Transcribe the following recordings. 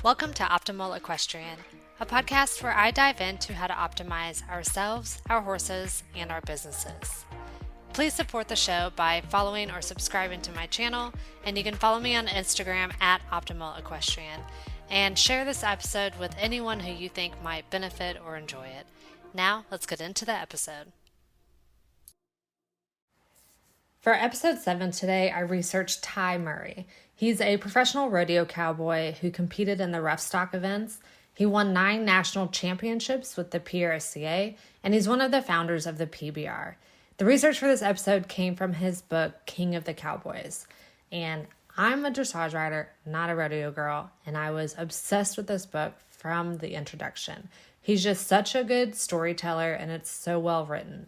Welcome to Optimal Equestrian, a podcast where I dive into how to optimize ourselves, our horses, and our businesses. Please support the show by following or subscribing to my channel, and you can follow me on Instagram at Optimal Equestrian, and share this episode with anyone who you think might benefit or enjoy it. Now, let's get into the episode. For episode 7 today, I researched Ty Murray. He's a professional rodeo cowboy who competed in the rough stock events. He won 9 national championships with the PRCA, and he's one of the founders of the PBR. The research for this episode came from his book, King of the Cowboys. And I'm a dressage rider, not a rodeo girl, and I was obsessed with this book from the introduction. He's just such a good storyteller, and it's so well written.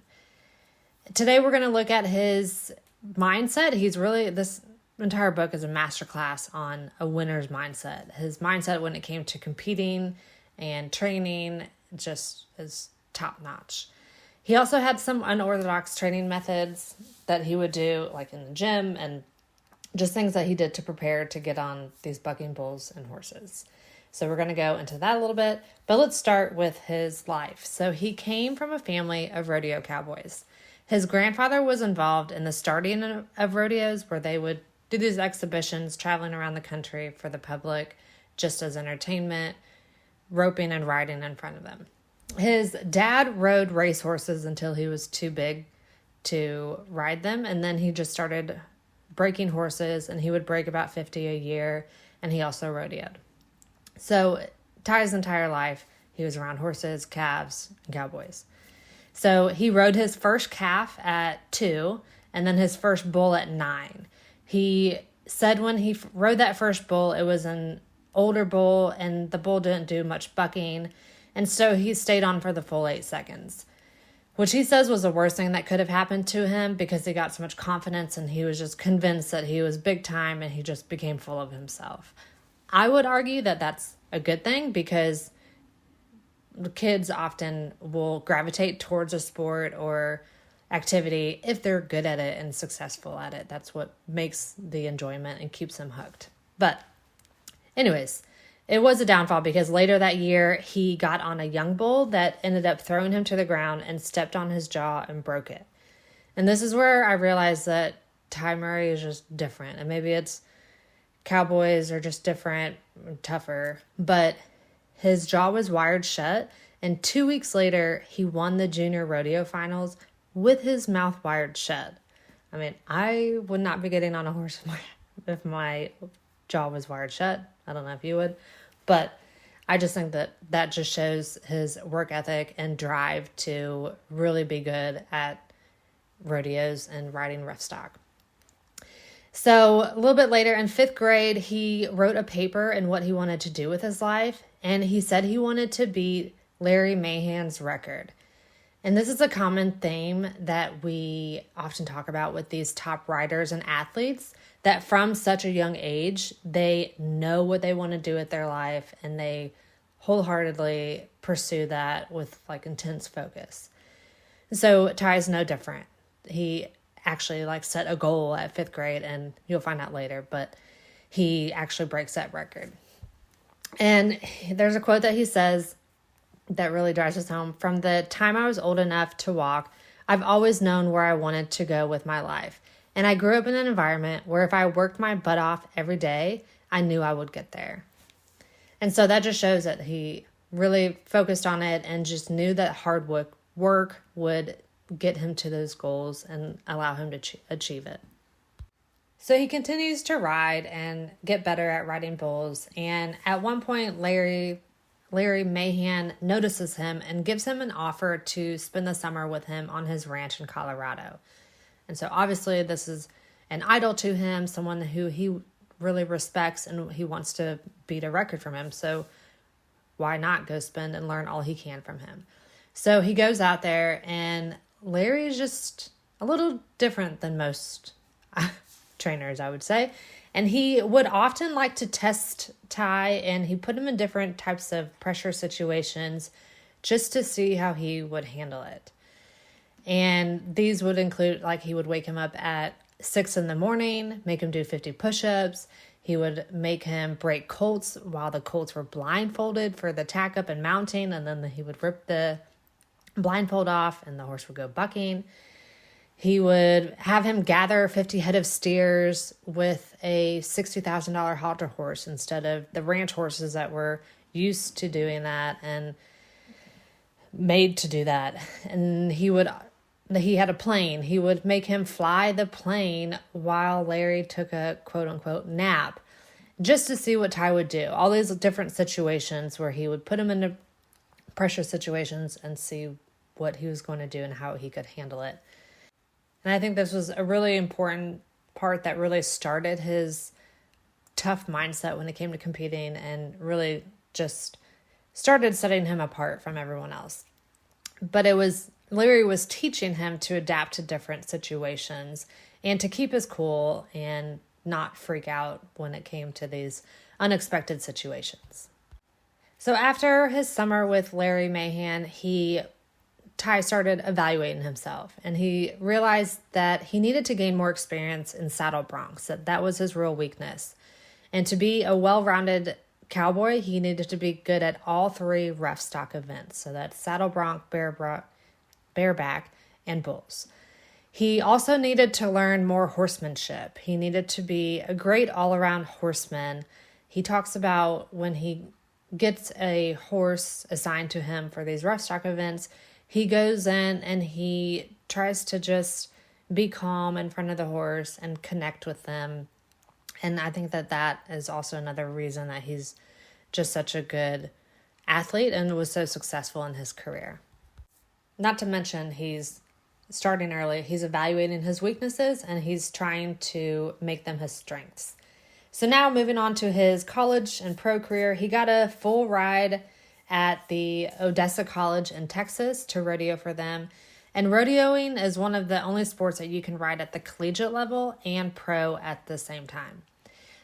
Today we're going to look at his mindset. This entire book is a masterclass on a winner's mindset. His mindset when it came to competing and training just is top notch. He also had some unorthodox training methods that he would do, like in the gym, and just things that he did to prepare to get on these bucking bulls and horses. So we're going to go into that a little bit, but let's start with his life. So he came from a family of rodeo cowboys. His grandfather was involved in the starting of rodeos, where they would do these exhibitions traveling around the country for the public just as entertainment, roping and riding in front of them. His dad rode racehorses until he was too big to ride them, and then he just started breaking horses, and he would break about 50 a year, and he also rodeoed. So Ty's entire life, he was around horses, calves, and cowboys. So he rode his first calf at 2 and then his first bull at 9. He said when he rode that first bull, it was an older bull and the bull didn't do much bucking. And so he stayed on for the full 8 seconds, which he says was the worst thing that could have happened to him because he got so much confidence and he was just convinced that he was big time and he just became full of himself. I would argue that that's a good thing because kids often will gravitate towards a sport or activity if they're good at it and successful at it. That's what makes the enjoyment and keeps them hooked. But anyways, it was a downfall because later that year he got on a young bull that ended up throwing him to the ground and stepped on his jaw and broke it. And this is where I realized that Ty Murray is just different. And maybe it's cowboys are just different, tougher, but his jaw was wired shut, and 2 weeks later, he won the junior rodeo finals with his mouth wired shut. I mean, I would not be getting on a horse if my jaw was wired shut. I don't know if you would, but I just think that just shows his work ethic and drive to really be good at rodeos and riding rough stock. So a little bit later in 5th grade, he wrote a paper in what he wanted to do with his life. And he said he wanted to beat Larry Mahan's record. And this is a common theme that we often talk about with these top riders and athletes, that from such a young age, they know what they want to do with their life and they wholeheartedly pursue that with like intense focus. So Ty is no different. He actually set a goal at 5th grade, and you'll find out later, but he actually breaks that record. And there's a quote that he says that really drives us home. From the time I was old enough to walk, I've always known where I wanted to go with my life. And I grew up in an environment where if I worked my butt off every day, I knew I would get there. And so that just shows that he really focused on it and just knew that hard work would get him to those goals and allow him to achieve it. So he continues to ride and get better at riding bulls. And at one point, Larry Mahan notices him and gives him an offer to spend the summer with him on his ranch in Colorado. And so obviously this is an idol to him, someone who he really respects and he wants to beat a record from him. So why not go spend and learn all he can from him? So he goes out there, and Larry is just a little different than most trainers, I would say. And he would often like to test Ty, and he put him in different types of pressure situations just to see how he would handle it. And these would include, he would wake him up at 6 a.m, make him do 50 push-ups. He would make him break colts while the colts were blindfolded for the tack up and mounting, and then he would rip the blindfold off and the horse would go bucking. He would have him gather 50 head of steers with a $60,000 halter horse instead of the ranch horses that were used to doing that and made to do that. And he had a plane. He would make him fly the plane while Larry took a quote unquote nap just to see what Ty would do. All these different situations where he would put him into pressure situations and see what he was going to do and how he could handle it. And I think this was a really important part that really started his tough mindset when it came to competing and really just started setting him apart from everyone else. But Larry was teaching him to adapt to different situations and to keep his cool and not freak out when it came to these unexpected situations. So after his summer with Larry Mahan, Ty started evaluating himself, and he realized that he needed to gain more experience in saddle broncs, that was his real weakness. And to be a well-rounded cowboy, he needed to be good at all three rough stock events. So that's saddle bronc, bareback, and bulls. He also needed to learn more horsemanship. He needed to be a great all-around horseman. He talks about when he gets a horse assigned to him for these rough stock events, he goes in and he tries to just be calm in front of the horse and connect with them. And I think that is also another reason that he's just such a good athlete and was so successful in his career. Not to mention, he's starting early. He's evaluating his weaknesses and he's trying to make them his strengths. So now moving on to his college and pro career, he got a full ride at the Odessa College in Texas to rodeo for them. And rodeoing is one of the only sports that you can ride at the collegiate level and pro at the same time.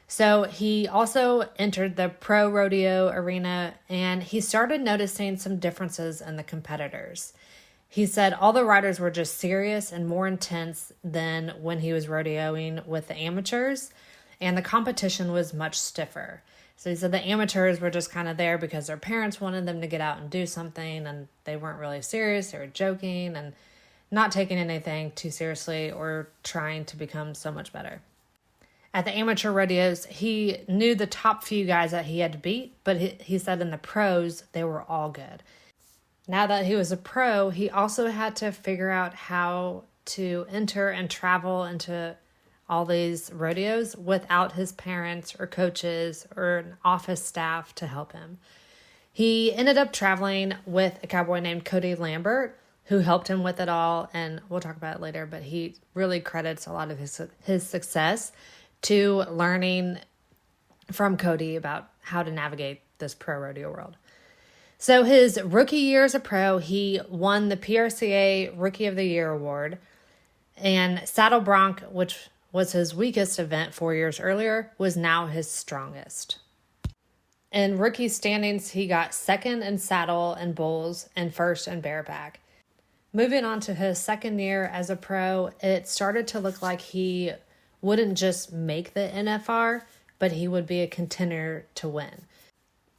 So he also entered the pro rodeo arena and he started noticing some differences in the competitors. He said all the riders were just serious and more intense than when he was rodeoing with the amateurs, and the competition was much stiffer. So he said the amateurs were just kind of there because their parents wanted them to get out and do something, and they weren't really serious. They were joking and not taking anything too seriously or trying to become so much better. At the amateur rodeos, he knew the top few guys that he had to beat, but he said in the pros, they were all good. Now that he was a pro, he also had to figure out how to enter and travel into all these rodeos without his parents or coaches or an office staff to help him. He ended up traveling with a cowboy named Cody Lambert, who helped him with it all, and we'll talk about it later, but he really credits a lot of his success to learning from Cody about how to navigate this pro rodeo world. So his rookie year as a pro, he won the PRCA Rookie of the Year award, and saddle bronc, which was his weakest event 4 years earlier, was now his strongest. In rookie standings, he got second in saddle and bulls and first in bareback. Moving on to his second year as a pro, it started to look like he wouldn't just make the NFR, but he would be a contender to win.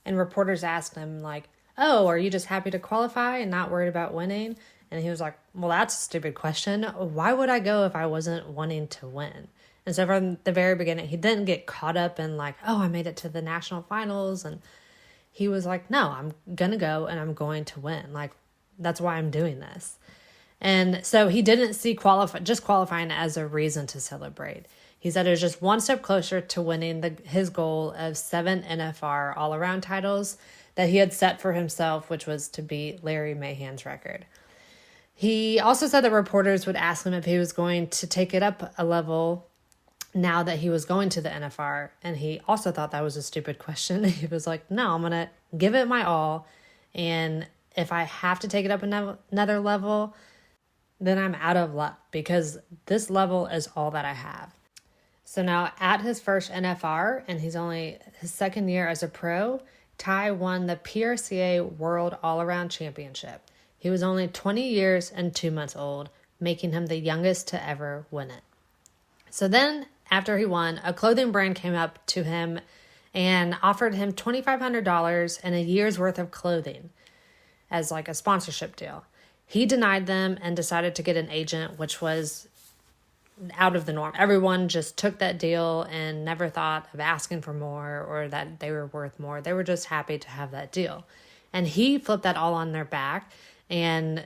And reporters asked him, like, oh, are you just happy to qualify and not worried about winning? And he was like, well, that's a stupid question. Why would I go if I wasn't wanting to win? And so from the very beginning, he didn't get caught up in like, oh, I made it to the national finals. And he was like, no, I'm going to go and I'm going to win. Like, that's why I'm doing this. And so he didn't see qualifying as a reason to celebrate. He said it was just one step closer to winning his goal of 7 NFR all-around titles that he had set for himself, which was to beat Larry Mahan's record. He also said that reporters would ask him if he was going to take it up a level now that he was going to the NFR, and he also thought that was a stupid question. He was like, no, I'm going to give it my all, and if I have to take it up another level, then I'm out of luck because this level is all that I have. So now at his first NFR, and he's only his second year as a pro, Ty won the PRCA World All-Around Championship. He was only 20 years and 2 months old, making him the youngest to ever win it. So then after he won, a clothing brand came up to him and offered him $2,500 and a year's worth of clothing as like a sponsorship deal. He denied them and decided to get an agent, which was out of the norm. Everyone just took that deal and never thought of asking for more or that they were worth more. They were just happy to have that deal. And he flipped that all on their back, and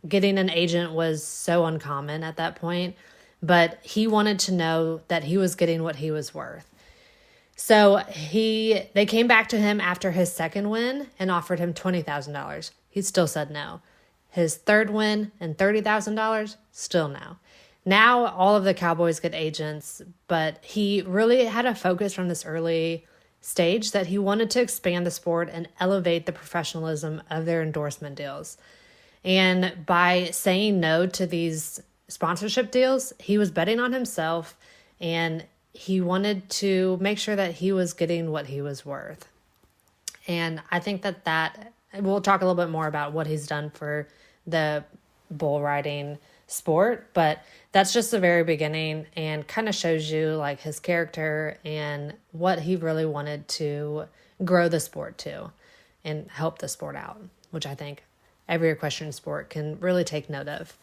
getting an agent was so uncommon at that point, but he wanted to know that he was getting what he was worth. So they came back to him after his second win and offered him $20,000. He still said no. His third win and $30,000, still no. Now all of the Cowboys get agents, but he really had a focus from this early stage that he wanted to expand the sport and elevate the professionalism of their endorsement deals. And by saying no to these sponsorship deals, he was betting on himself, and he wanted to make sure that he was getting what he was worth. And I think that we'll talk a little bit more about what he's done for the bull riding sport, but that's just the very beginning and kind of shows you like his character and what he really wanted to grow the sport to and help the sport out, which I think every equestrian sport can really take note of.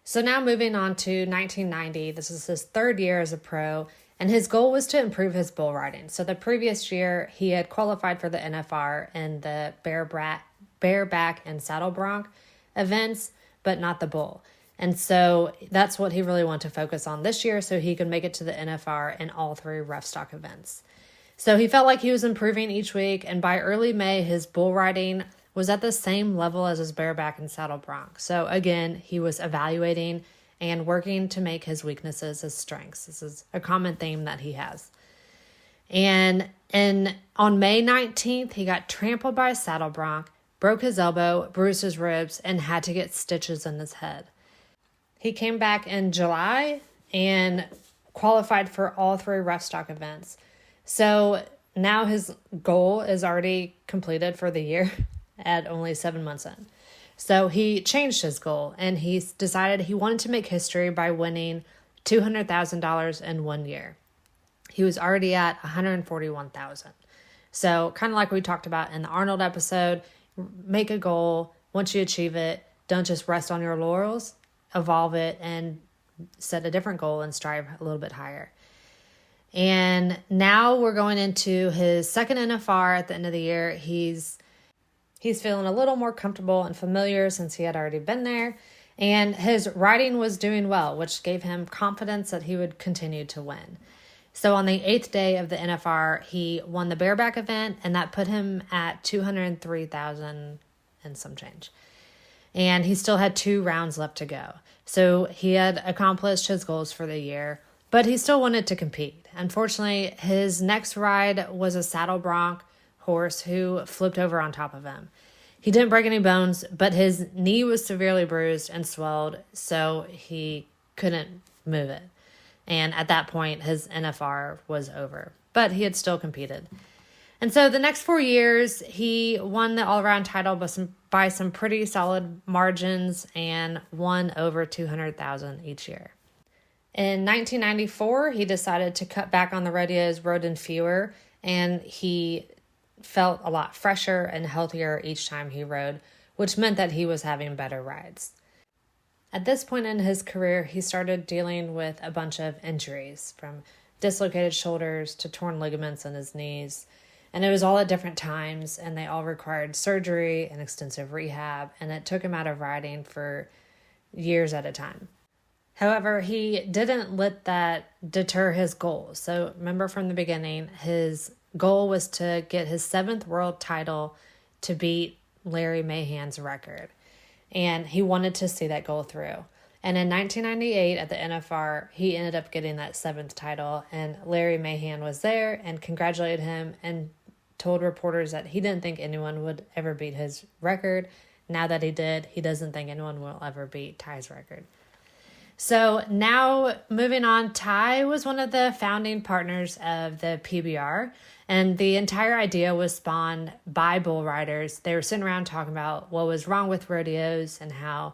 So now moving on to 1990, this is his third year as a pro, and his goal was to improve his bull riding. So the previous year, he had qualified for the NFR in the bareback and saddle bronc events, but not the bull. And so that's what he really wanted to focus on this year so he could make it to the NFR in all three rough stock events. So he felt like he was improving each week, and by early May, his bull riding was at the same level as his bareback and saddle bronc. So again, he was evaluating and working to make his weaknesses his strengths. This is a common theme that he has. And on May 19th, he got trampled by a saddle bronc, broke his elbow, bruised his ribs, and had to get stitches in his head. He came back in July and qualified for all three rough stock events. So now his goal is already completed for the year at only 7 months in. So he changed his goal, and he decided he wanted to make history by winning $200,000 in 1 year. He was already at $141,000. So kind of like we talked about in the Arnold episode, make a goal. Once you achieve it, don't just rest on your laurels, evolve it and set a different goal and strive a little bit higher. And now we're going into his second NFR at the end of the year. He's feeling a little more comfortable and familiar since he had already been there. And his riding was doing well, which gave him confidence that he would continue to win. So on the 8th day of the NFR, he won the bareback event, and that put him at $203,000 and some change. And he still had 2 rounds left to go. So he had accomplished his goals for the year, but he still wanted to compete. Unfortunately, his next ride was a saddle bronc horse who flipped over on top of him. He didn't break any bones, but his knee was severely bruised and swelled, so he couldn't move it. And at that point, his NFR was over, but he had still competed. And so the next 4 years, he won the all-around title by some pretty solid margins and won over $200,000 each year. In 1994, he decided to cut back on the rodeos, rode in fewer, and he felt a lot fresher and healthier each time he rode, which meant that he was having better rides. At this point in his career, he started dealing with a bunch of injuries, from dislocated shoulders to torn ligaments in his knees. And it was all at different times, and they all required surgery and extensive rehab, and it took him out of riding for years at a time. However, he didn't let that deter his goals. So remember from the beginning, his goal was to get his 7th world title to beat Larry Mahan's record. And he wanted to see that go through. And in 1998 at the NFR, he ended up getting that 7th title, and Larry Mahan was there and congratulated him and told reporters that he didn't think anyone would ever beat his record. Now that he did, he doesn't think anyone will ever beat Ty's record. So now moving on, Ty was one of the founding partners of the PBR, and the entire idea was spawned by bull riders. They were sitting around talking about what was wrong with rodeos and how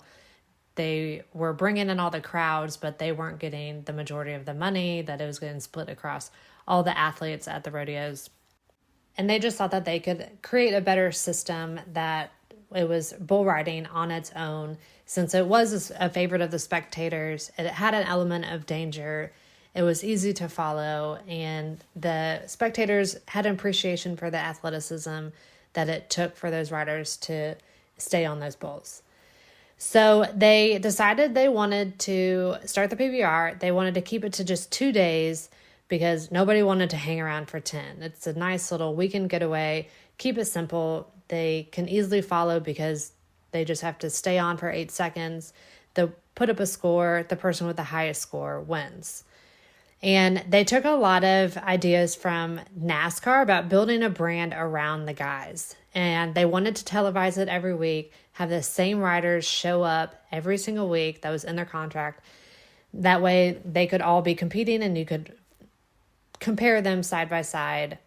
they were bringing in all the crowds, but they weren't getting the majority of the money, that it was getting split across all the athletes at the rodeos. And they just thought that they could create a better system, that it was bull riding on its own. Since it was a favorite of the spectators, it had an element of danger. It was easy to follow, and the spectators had an appreciation for the athleticism that it took for those riders to stay on those bulls. So they decided they wanted to start the PBR. They wanted to keep it to just 2 days because nobody wanted to hang around for 10. It's a nice little weekend getaway. Keep it simple. They can easily follow because they just have to stay on for 8 seconds. They'll put up a score. The person with the highest score wins. And they took a lot of ideas from NASCAR about building a brand around the guys. And they wanted to televise it every week, have the same riders show up every single week. That was in their contract. That way they could all be competing and you could compare them side by side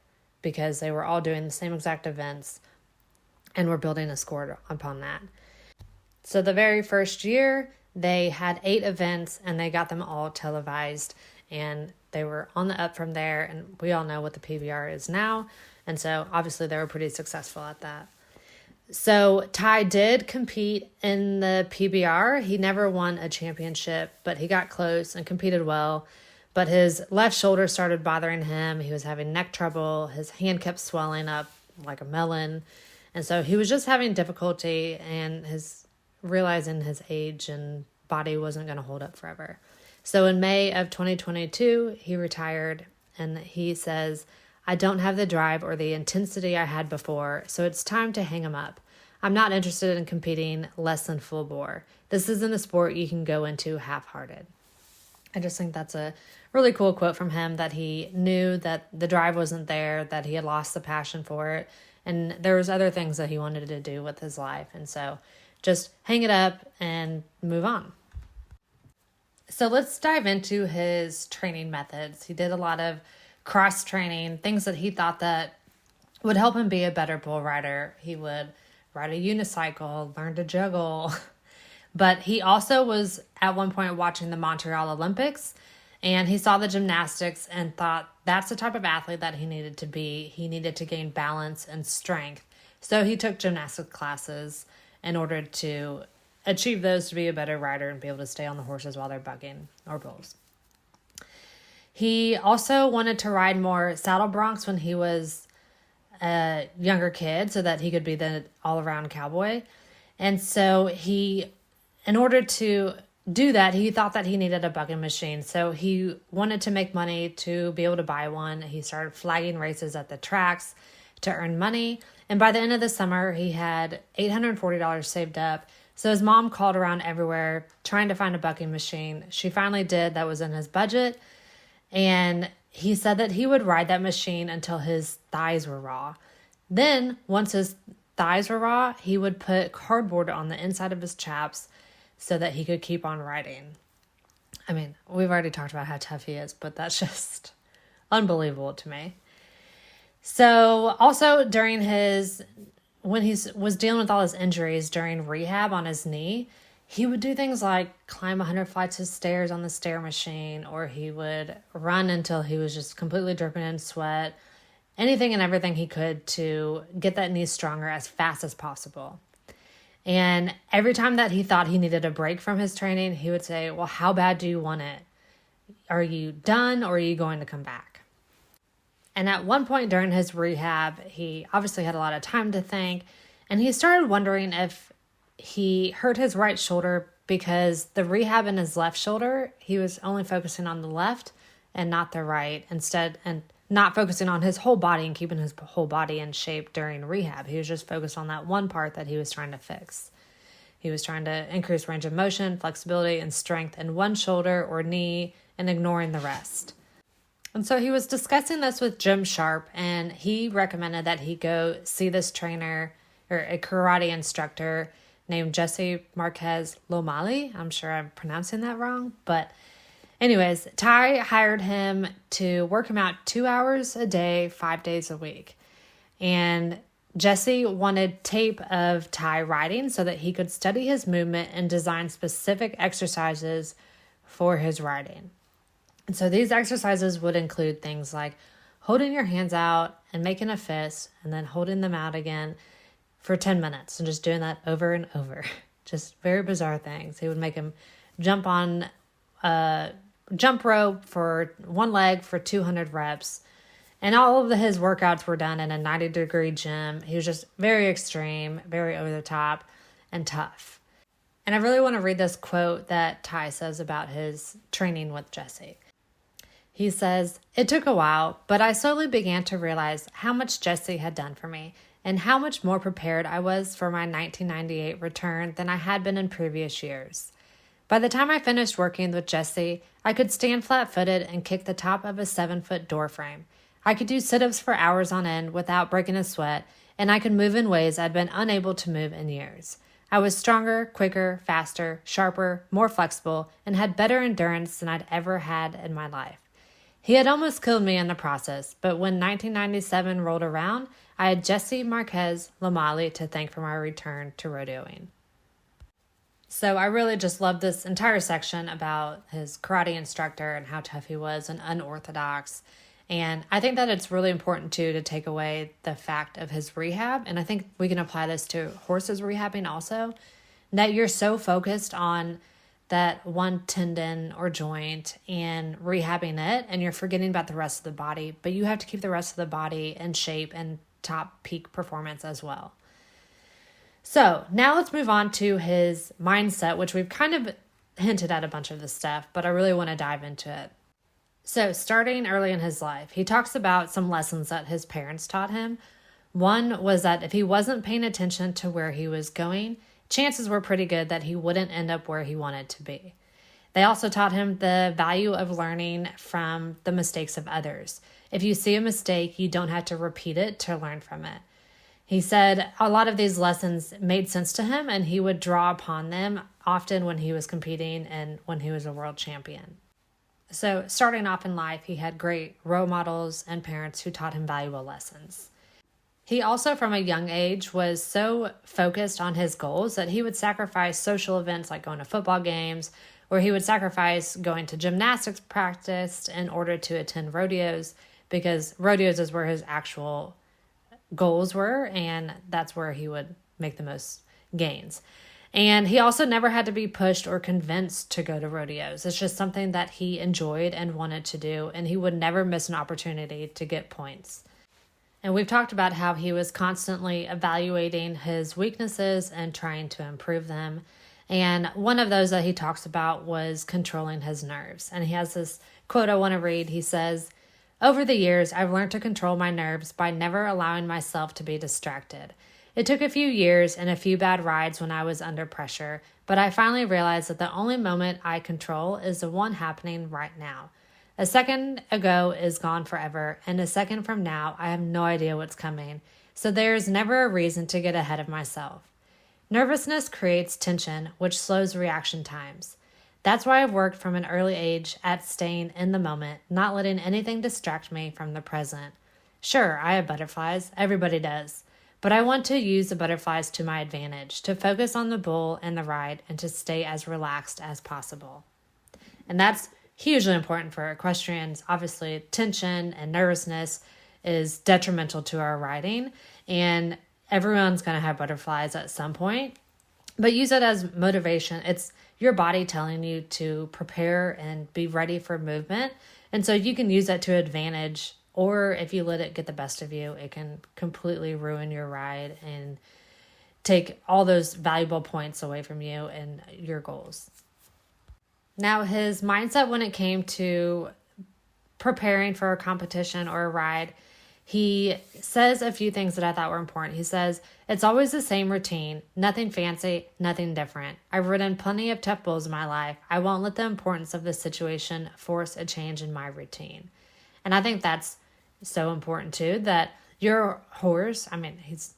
because they were all doing the same exact events and were building a score upon that. So the very first year, they had 8 events and they got them all televised. And they were on the up from there. And we all know what the PBR is now. And so obviously they were pretty successful at that. So Ty did compete in the PBR. He never won a championship, but he got close and competed well. But his left shoulder started bothering him. He was having neck trouble. His hand kept swelling up like a melon. And so he was just having difficulty and realizing his age and body wasn't going to hold up forever. So in May of 2022, he retired, and he says, "I don't have the drive or the intensity I had before, so it's time to hang him up. I'm not interested in competing less than full bore. This isn't a sport you can go into half-hearted." I just think that's a really cool quote from him, that he knew that the drive wasn't there, that he had lost the passion for it, and there was other things that he wanted to do with his life. And so just hang it up and move on. So let's dive into his training methods. He did a lot of cross training, things that he thought that would help him be a better bull rider. He would ride a unicycle, learn to juggle. But he also was at one point watching the Montreal Olympics, and he saw the gymnastics and thought that's the type of athlete that he needed to be. He needed to gain balance and strength. So he took gymnastic classes in order to achieve those, to be a better rider and be able to stay on the horses while they're bucking or bulls. He also wanted to ride more saddle broncs when he was a younger kid so that he could be the all-around cowboy. And so in order to do that, he thought that he needed a bucking machine. So he wanted to make money to be able to buy one. He started flagging races at the tracks to earn money. And by the end of the summer, he had $840 saved up. So his mom called around everywhere trying to find a bucking machine. She finally did. That was in his budget. And he said that he would ride that machine until his thighs were raw. Then, once his thighs were raw, he would put cardboard on the inside of his chaps so that he could keep on riding. I mean, we've already talked about how tough he is, but that's just unbelievable to me. So also when he was dealing with all his injuries during rehab on his knee, he would do things like climb 100 flights of stairs on the stair machine, or he would run until he was just completely dripping in sweat, anything and everything he could to get that knee stronger as fast as possible. And every time that he thought he needed a break from his training, he would say, "Well, how bad do you want it? Are you done, or are you going to come back?" And at one point during his rehab, he obviously had a lot of time to think, and he started wondering if he hurt his right shoulder because the rehab in his left shoulder, he was only focusing on the left and not the right instead, and not focusing on his whole body and keeping his whole body in shape during rehab. He was just focused on that one part that he was trying to fix. He was trying to increase range of motion, flexibility, and strength in one shoulder or knee and ignoring the rest. And so he was discussing this with Jim Sharp, and he recommended that he go see this trainer or a karate instructor named Jesse Marquez Lomali. I'm sure I'm pronouncing that wrong, but anyways, Ty hired him to work him out 2 hours a day, 5 days a week. And Jesse wanted tape of Ty riding so that he could study his movement and design specific exercises for his riding. And so these exercises would include things like holding your hands out and making a fist and then holding them out again for 10 minutes and just doing that over and over. Just very bizarre things. He would make him jump on a jump rope for one leg for 200 reps. And all of his workouts were done in a 90-degree gym. He was just very extreme, very over the top, and tough. And I really want to read this quote that Ty says about his training with Jesse. He says, "It took a while, but I slowly began to realize how much Jesse had done for me and how much more prepared I was for my 1998 return than I had been in previous years. By the time I finished working with Jesse, I could stand flat-footed and kick the top of a 7-foot door frame. I could do sit-ups for hours on end without breaking a sweat, and I could move in ways I'd been unable to move in years. I was stronger, quicker, faster, sharper, more flexible, and had better endurance than I'd ever had in my life. He had almost killed me in the process, but when 1997 rolled around, I had Jesse Marquez Lamali to thank for my return to rodeoing." So I really just love this entire section about his karate instructor and how tough he was and unorthodox. And I think that it's really important, too, to take away the fact of his rehab. And I think we can apply this to horses rehabbing also, that you're so focused on that one tendon or joint and rehabbing it, and you're forgetting about the rest of the body. But you have to keep the rest of the body in shape and top peak performance as well. So now let's move on to his mindset, which we've kind of hinted at a bunch of this stuff, but I really want to dive into it. So starting early in his life, he talks about some lessons that his parents taught him. One was that if he wasn't paying attention to where he was going, chances were pretty good that he wouldn't end up where he wanted to be. They also taught him the value of learning from the mistakes of others. If you see a mistake, you don't have to repeat it to learn from it. He said a lot of these lessons made sense to him, and he would draw upon them often when he was competing and when he was a world champion. So starting off in life, he had great role models and parents who taught him valuable lessons. He also, from a young age, was so focused on his goals that he would sacrifice social events like going to football games, or he would sacrifice going to gymnastics practice in order to attend rodeos, because rodeos is where his actual goals were, and that's where he would make the most gains. And he also never had to be pushed or convinced to go to rodeos. It's just something that he enjoyed and wanted to do, and he would never miss an opportunity to get points. And we've talked about how he was constantly evaluating his weaknesses and trying to improve them. And one of those that he talks about was controlling his nerves. And he has this quote I want to read. He says, "Over the years, I've learned to control my nerves by never allowing myself to be distracted. It took a few years and a few bad rides when I was under pressure, but I finally realized that the only moment I control is the one happening right now. A second ago is gone forever, and a second from now, I have no idea what's coming, so there is never a reason to get ahead of myself. Nervousness creates tension, which slows reaction times. That's why I've worked from an early age at staying in the moment, not letting anything distract me from the present. Sure, I have butterflies, everybody does. But I want to use the butterflies to my advantage, to focus on the bull and the ride, and to stay as relaxed as possible." And that's hugely important for equestrians. Obviously, tension and nervousness is detrimental to our riding, and everyone's going to have butterflies at some point. But use it as motivation. It's your body telling you to prepare and be ready for movement. And so you can use that to advantage, or if you let it get the best of you, it can completely ruin your ride and take all those valuable points away from you and your goals. Now, his mindset when it came to preparing for a competition or a ride, he says a few things that I thought were important. He says, "It's always the same routine, nothing fancy, nothing different. I've ridden plenty of tough bulls in my life. I won't let the importance of the situation force a change in my routine." And I think that's so important too, that your horse, he's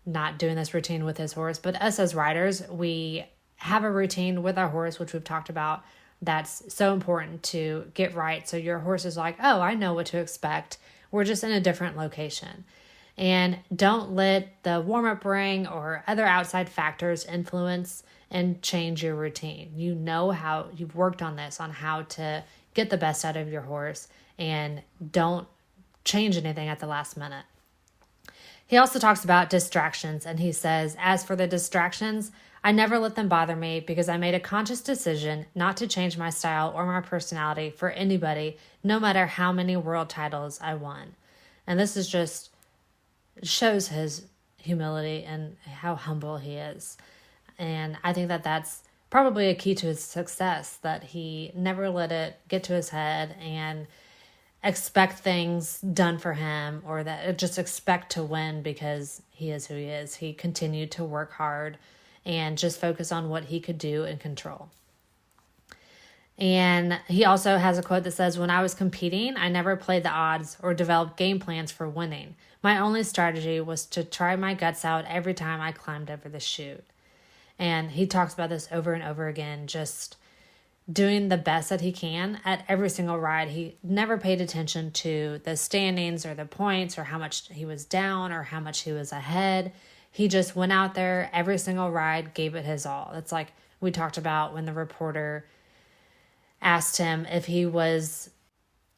not doing this routine with his horse, but us as riders, we have a routine with our horse, which we've talked about, that's so important to get right. So your horse is like, oh, I know what to expect. We're just in a different location. And don't let the warm-up ring or other outside factors influence and change your routine. You know how you've worked on this, on how to get the best out of your horse, and don't change anything at the last minute. He also talks about distractions, and he says, as for the distractions, I never let them bother me because I made a conscious decision not to change my style or my personality for anybody, no matter how many world titles I won. And this is just shows his humility and how humble he is. And I think that that's probably a key to his success, that he never let it get to his head and expect things done for him, or that just expect to win because he is who he is. He continued to work hard and just focus on what he could do and control. And he also has a quote that says, when I was competing, I never played the odds or developed game plans for winning. My only strategy was to try my guts out every time I climbed over the chute. And he talks about this over and over again, just doing the best that he can at every single ride. He never paid attention to the standings or the points or how much he was down or how much he was ahead. He just went out there every single ride, gave it his all. It's like we talked about when the reporter asked him if he was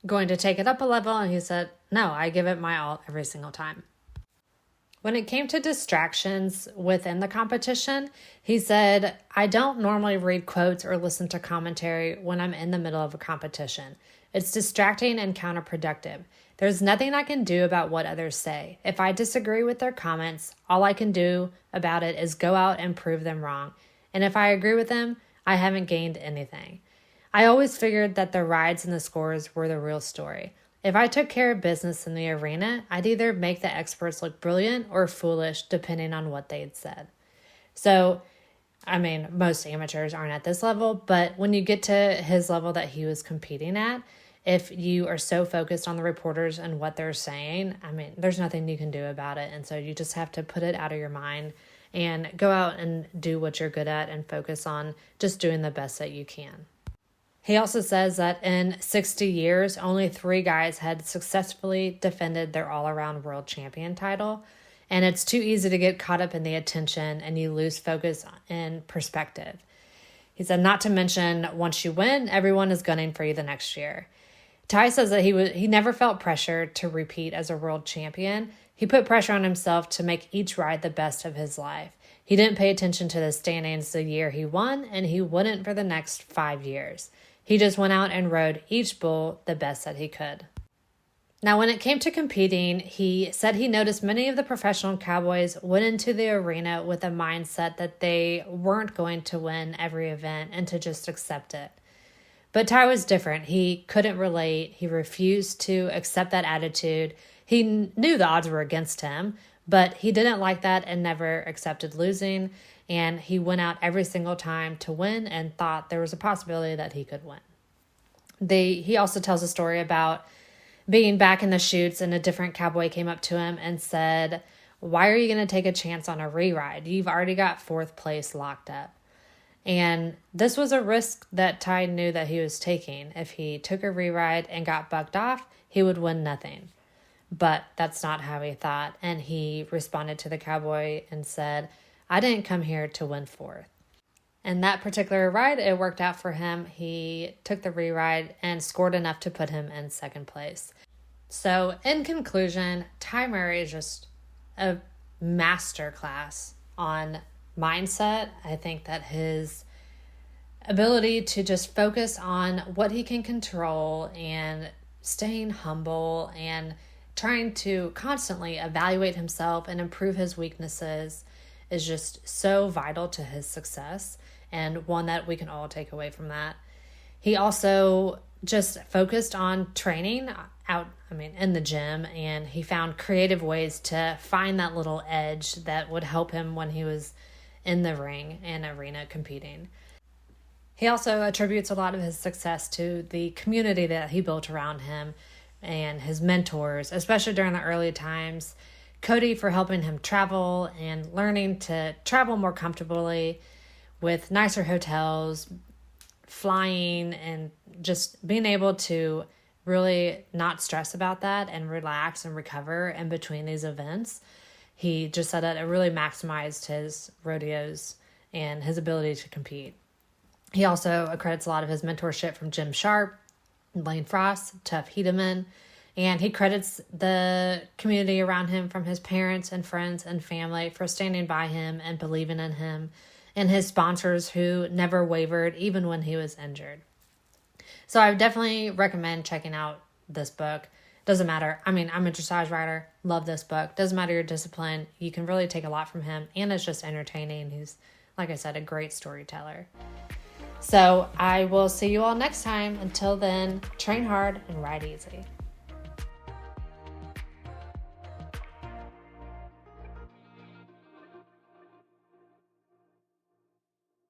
going to take it up a level, and he said, no, I give it my all every single time. When it came to distractions within the competition, he said, I don't normally read quotes or listen to commentary when I'm in the middle of a competition. It's distracting and counterproductive. There's nothing I can do about what others say. If I disagree with their comments, all I can do about it is go out and prove them wrong. And if I agree with them, I haven't gained anything. I always figured that the rides and the scores were the real story. If I took care of business in the arena, I'd either make the experts look brilliant or foolish, depending on what they'd said. So, I mean, most amateurs aren't at this level, but when you get to his level that he was competing at, if you are so focused on the reporters and what they're saying, I mean, there's nothing you can do about it. And so you just have to put it out of your mind and go out and do what you're good at and focus on just doing the best that you can. He also says that in 60 years, only 3 guys had successfully defended their all-around world champion title. And it's too easy to get caught up in the attention and you lose focus and perspective. He said, not to mention, once you win, everyone is gunning for you the next year. Ty says that he never felt pressure to repeat as a world champion. He put pressure on himself to make each ride the best of his life. He didn't pay attention to the standings the year he won, and he wouldn't for the next 5 years. He just went out and rode each bull the best that he could. Now, when it came to competing, he said he noticed many of the professional cowboys went into the arena with a mindset that they weren't going to win every event and to just accept it. But Ty was different. He couldn't relate. He refused to accept that attitude. He knew the odds were against him, but he didn't like that and never accepted losing. And he went out every single time to win and thought there was a possibility that he could win. He also tells a story about being back in the chutes, and a different cowboy came up to him and said, why are you going to take a chance on a re-ride? You've already got 4th place locked up. And this was a risk that Ty knew that he was taking. If he took a re-ride and got bucked off, he would win nothing. But that's not how he thought. And he responded to the cowboy and said, I didn't come here to win 4th. And that particular ride, it worked out for him. He took the re-ride and scored enough to put him in 2nd place. So in conclusion, Ty Murray is just a masterclass on mindset. I think that his ability to just focus on what he can control and staying humble and trying to constantly evaluate himself and improve his weaknesses is just so vital to his success, and one that we can all take away from that. He also just focused on training in the gym, and he found creative ways to find that little edge that would help him when he was in the ring and arena competing. He also attributes a lot of his success to the community that he built around him and his mentors, especially during the early times. Cody for helping him travel and learning to travel more comfortably with nicer hotels, flying, and just being able to really not stress about that and relax and recover in between these events. He just said that it really maximized his rodeos and his ability to compete. He also accredits a lot of his mentorship from Jim Sharp, Lane Frost, Tuff Hedeman, and he credits the community around him from his parents and friends and family for standing by him and believing in him, and his sponsors who never wavered even when he was injured. So I would definitely recommend checking out this book. Doesn't matter. I mean, I'm a dressage rider. Love this book. Doesn't matter your discipline. You can really take a lot from him, and it's just entertaining. He's, like I said, a great storyteller. So I will see you all next time. Until then, train hard and ride easy.